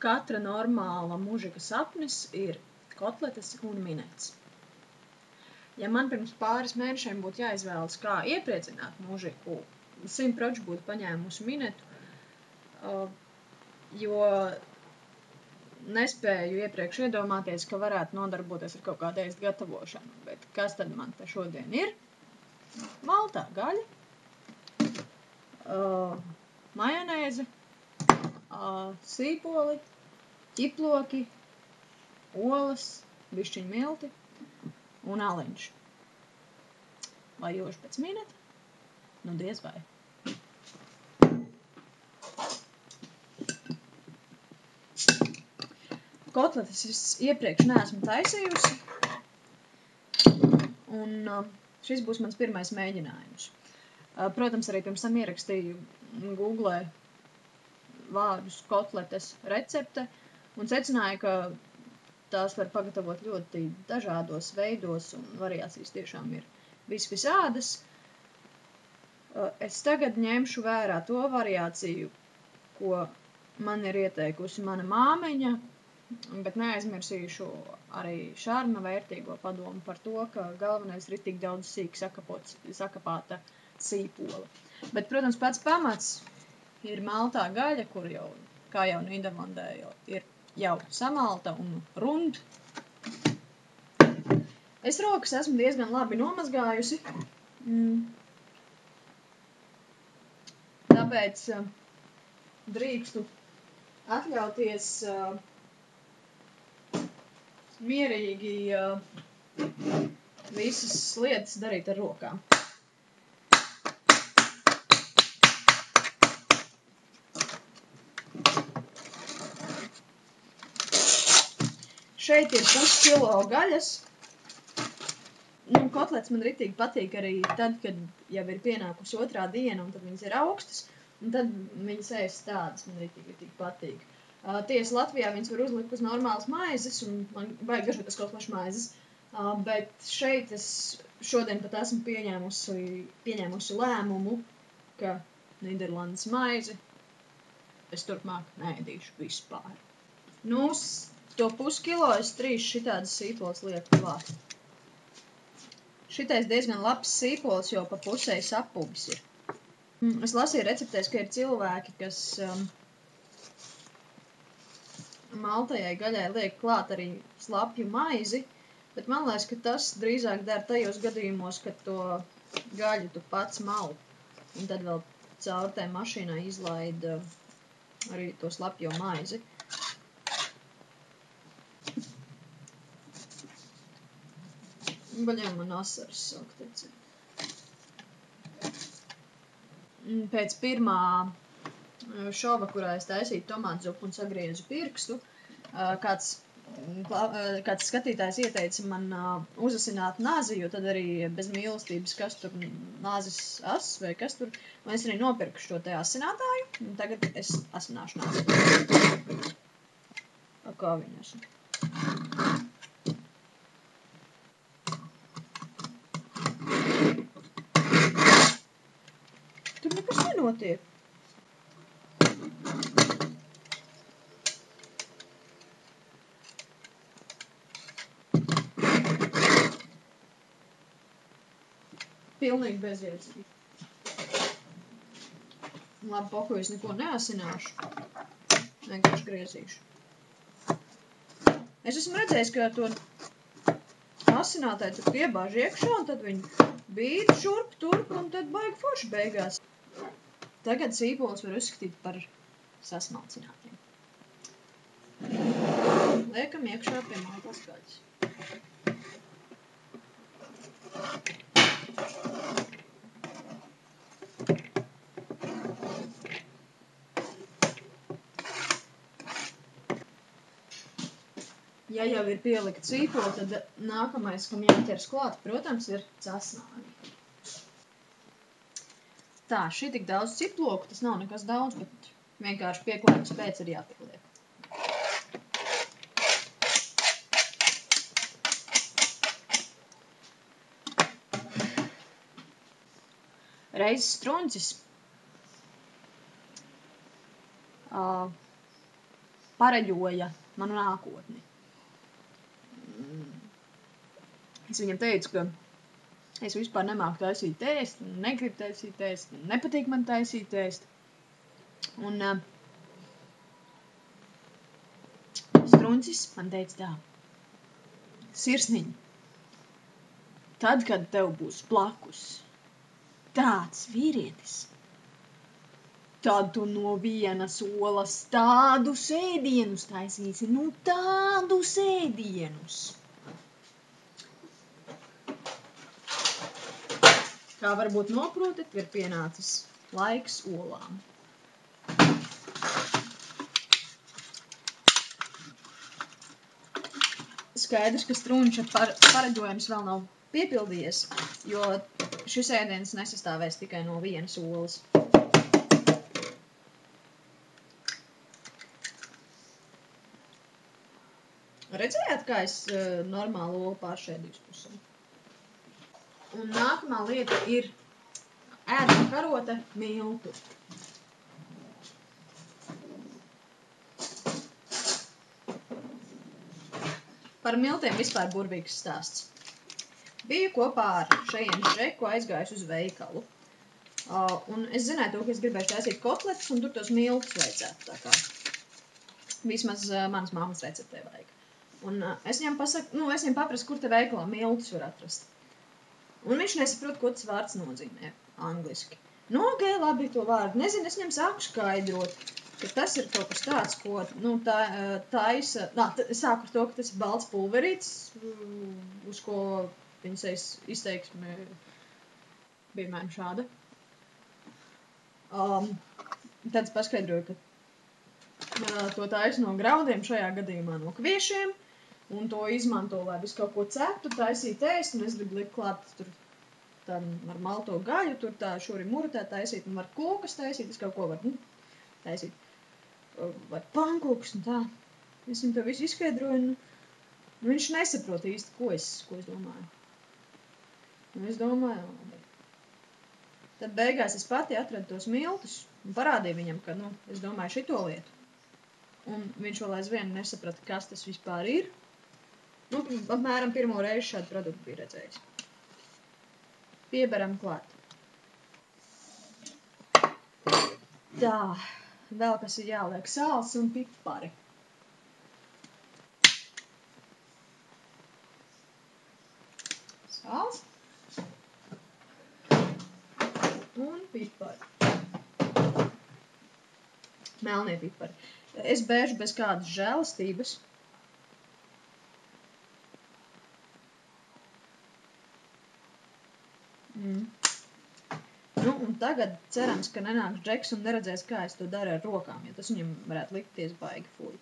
katra normāla mužika sapnis ir kotletes un minets. Ja man pirms pāris mēnešiem būtu jāizvēlas, kā iepriecināt mužiku, 100% būtu paņēmusi minetu, jo nespēju iepriekš iedomāties, ka varētu nodarboties ar kaut kādu ēst gatavošanu. Bet kas tad man te šodien ir? Maltā gaļa, majonēze, sīpoli, ķiploki, olas, bišķiņ milti un aliņš. Vai joši pēc mineta? Nu diez vai. Kotletes es iepriekš neesmu taisījusi, un šis būs mans pirmais mēģinājums. Protams, arī pirms tam ierakstīju Googlē vārdus kotletes recepte, un secināju, ka tās var pagatavot ļoti dažādos veidos, un variācijas tiešām ir visādas. Es tagad ņemšu vērā to variāciju, ko man ir ieteikusi mana māmiņa, bet neaizmirsīšu arī šarma vērtīgo padomu par to, ka galvenais ir tik daudz sīk sakapāta sīpola. Bet, protams, pats pamats ir maltā gaļa, kur jau, kā jau Nīderlandē, ir jau samalta un rund. Es rokas esmu diezgan labi nomazgājusi, tāpēc drīkstu atļauties mierīgi visas lietas darīt ar rokām. Šeit ir 0,5 kilo gaļas. Kotlets man ritīgi patīk arī tad, kad jau ir pienākusi otrā diena, un tad viņas ir augstas, un tad viņas ēst tādas, man ritīgi patīk. Tiesa Latvijā viņas var uzlikt uz normālas maizes, un man vajag garšot tas kaut plašs maizes, bet šeit es šodien pat esmu pieņēmusi lēmumu, ka Nīderlandes maizi es turpmāk neēdīšu vispār. Uz to 0,5 kilo es 3 šitādas sīpoles lieku klāt. Šitais diezgan labs sīpols, jo pa pusei sapubis ir. Es lasīju receptēs, ka ir cilvēki, kas maltajai gaļai liek klāt arī slapju maizi, bet man liekas, ka tas drīzāk dara tajos gadījumos, kad to gaļu tu pats mali, un tad vēl caur tai mašīnai izlaida arī to slapjo maizi. Baļā man asaras sāk tecēt. Pēc pirmā šova, kurā es taisīju tomātu zupu un sagriezu pirkstu, kāds skatītājs ieteica man uzasināt nazi, jo tad arī bez mīlestības, kas tur nāzes as vai kas tur, un es arī nopirku šo te asinātāju, un tagad es asināšu nāzi. Kā viņa esmu? Tur nekas nenotiek. Pilnīgi bezjēdzīgi. Labi, poku es neko neasināšu. Vienkārši griezīšu. Es esmu redzējis, ka to asinātāju tur piebāž iekšā, un tad viņi bīd šurp, turp, un tad baigi forši beigās. Tagad sīpols var uzskatīt par sasmalcinātiem. Liekam iekšā pie maltās gaļas. Ja jau ir pielikt sīpoli, tad nākamais, kam jāķers klāt, protams, ir cesnāni. Tā, šī tik daudz ciploku, tas nav nekas daudz, bet vienkārši pieklājums pēc ir jāpieliek. Reizes struncis pareģoja manu nākotni. Es viņam teicu, ka es vispār nemāku taisīt ēst, negribu taisīt ēst, nepatīk man taisīt ēst. Un Struncis man teica tā: Sirsniņ, tad, kad tev būs blakus tāds vīrietis, tad tu no vienas olas tādus ēdienus taisīsi, nu tādus ēdienus. Kā varbūt noprotat, ir pienācis laiks olām. Skaidrs, ka Strunča pareģojums vēl nav piepildījies, jo šis ēdiens nesastāvēs tikai no vienas olas. Redzējāt, kā es normālu olu pāršēdīju uz pusēm? Un nākamā lieta ir ēdama karote miltu. Par miltiem vispār burvīgs stāsts. Biju kopā ar šajienes Žeku aizgājuši uz veikalu. Un es zināju to, ka es gribēju taisīt kotletus, un tur tos miltus vajadzētu tā kā. Vismaz manas mammas receptē vajag. Un es viņam paprasu, kur te veikalā miltus var atrast. Un viņš nesaprot, ko tas vārds nozīmē angliski. Nu, ok, labi, to vārdu nezinu, es viņam sāku skaidrot, ka tas ir kaut kas tāds, ko, taisa, es sāku ar to, ka tas ir balts pulverīts, uz ko viņas izteiksme bija mēm šāda. Tad es paskaidroju, ka to taisa no graudiem, šajā gadījumā no kviešiem, un to izmanto, lai visu kaut ko ceptu, taisīt ēst, un es gribu likt klāt tur tā ar malto gaļu, tur tā šuri murutē taisīt, un var kūkas taisīt, es kaut ko varu taisīt, vai pankūkas un tā. Es viņam to visu izskaidroju, un viņš nesaprot īsti, ko es domāju. Un es domāju, labi. Tad beigās es pati atradu tos miltus un parādīju viņam, ka, es domāju šito lietu. Un viņš vēl aizvien nesaprata, kas tas vispār ir. Apmēram pirmo reizi šādu produktu bija redzējis. Pieberam klāt. Tā, vēl kas ir jāliek sāls un pipari. Sāls un pipari. Melnie pipari. Es bēžu bez kādas žēlastības. Un tagad cerams, ka nenāks Džeks un neredzēs, kā es to daru ar rokām, jo tas viņam varētu likties baigi fuļi.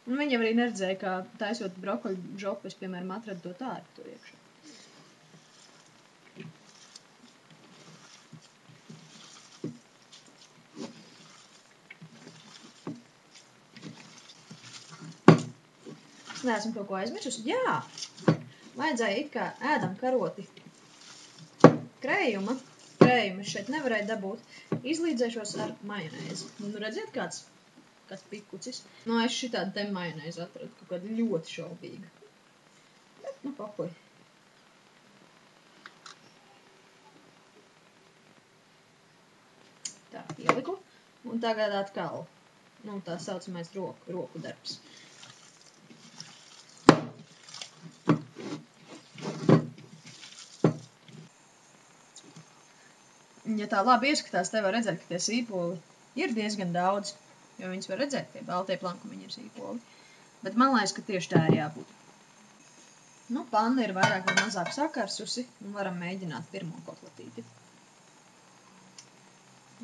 Un viņam arī neredzēja, kā taisot brokoļu žopu, es, piemēram, atradu to tārpu tur iekšā. Neesmu kaut ko aizmirsus? Jā! Vajadzēja it kā ēdam karoti krējuma. Krējumu es šeit nevarēju dabūt. Izlīdzēšos ar majonēzi. Redziet, kāds pikucis? Es šitādu te majonēzi atradu, kaut kādu ļoti šaubīgu. Bet, pakuj. Tā, pieliku. Un tagad atkal, tā saucamais roku darbs. Ja tā labi ieskatās, te var redzēt, ka tie sīpoli ir diezgan daudz, jo viņas var redzēt, tie baltie plankumiņi ir sīpoli. Bet man liekas, ka tieši tā ir jābūt. Panna ir vairāk vai mazāk sakarsusi, un varam mēģināt pirmo kotletīti.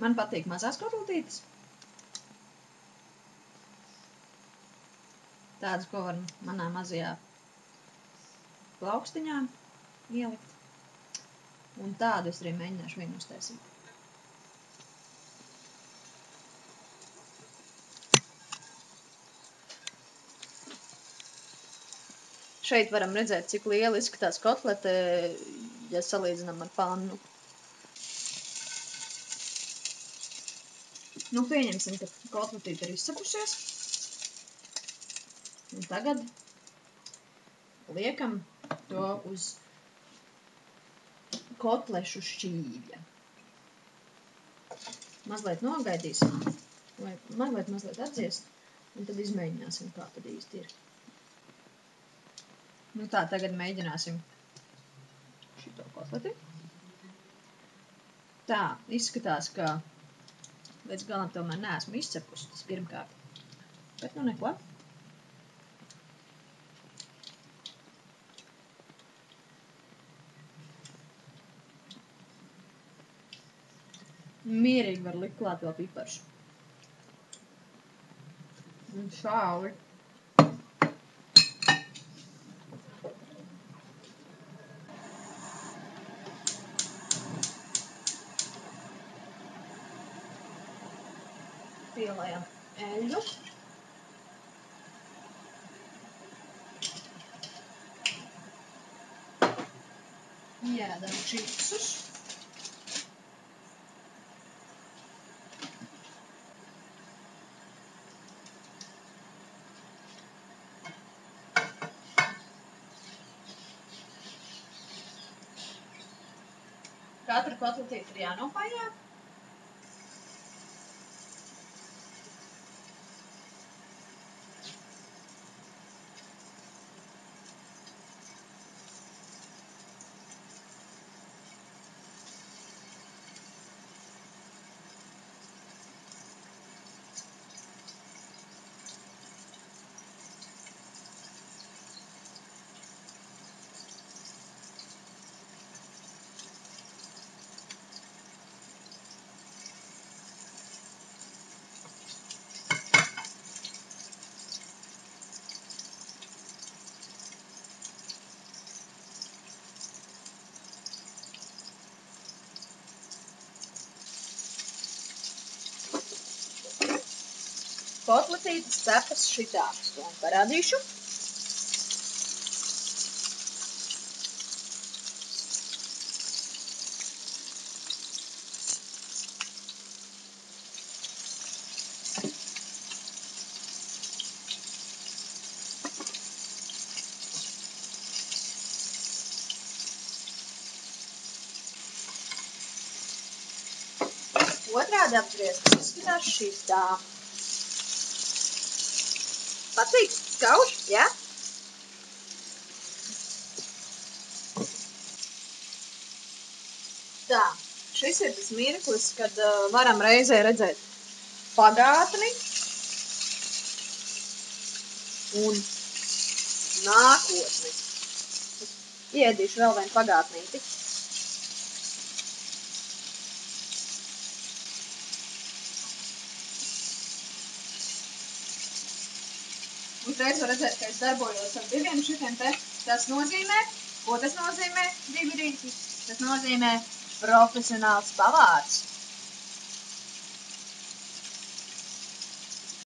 Man patīk mazās kotletītes. Tādas, ko var manā mazajā plaukstiņā ielikt. Un tādu es arī mēģināšu vienu uztaisīt. Šeit varam redzēt, cik liela izskatās kotlete, ja salīdzinām ar pannu. Pieņemsim, ka kotletīte ir izsapusies. Un tagad liekam to uz kotlešu šķīvja. Mazliet nogaidīsim, lai mazliet atdziest, un tad izmēģināsim, kā tad īsti ir. Nu tā, tagad mēģināsim šito kotleti. Tā, izskatās, ka līdz galam tomēr neesmu izcepusi, tas pirmkārt. Bet nu neko. Mierīgi var likt klāt vēl piparšu. Un šāli. Pielējam eļļu. Ieēdam čipsus. Katra kotletīte ir jānopājā. Kotletītes cepas šitādas, to parādīšu. Otrādi apgrieztas izskatās šitā. Patīk? Skauž? Jā? Tā, šis ir tas mirklis, kad varam reizē redzēt pagātni un nākotni. Iedīšu vēl vienu pagātnīti. Uzreiz var redzēt, ka es darbojos ar diviem šitiem te. Tas nozīmē, ko tas nozīmē? Divi rīki. Tas nozīmē profesionāls pavārs.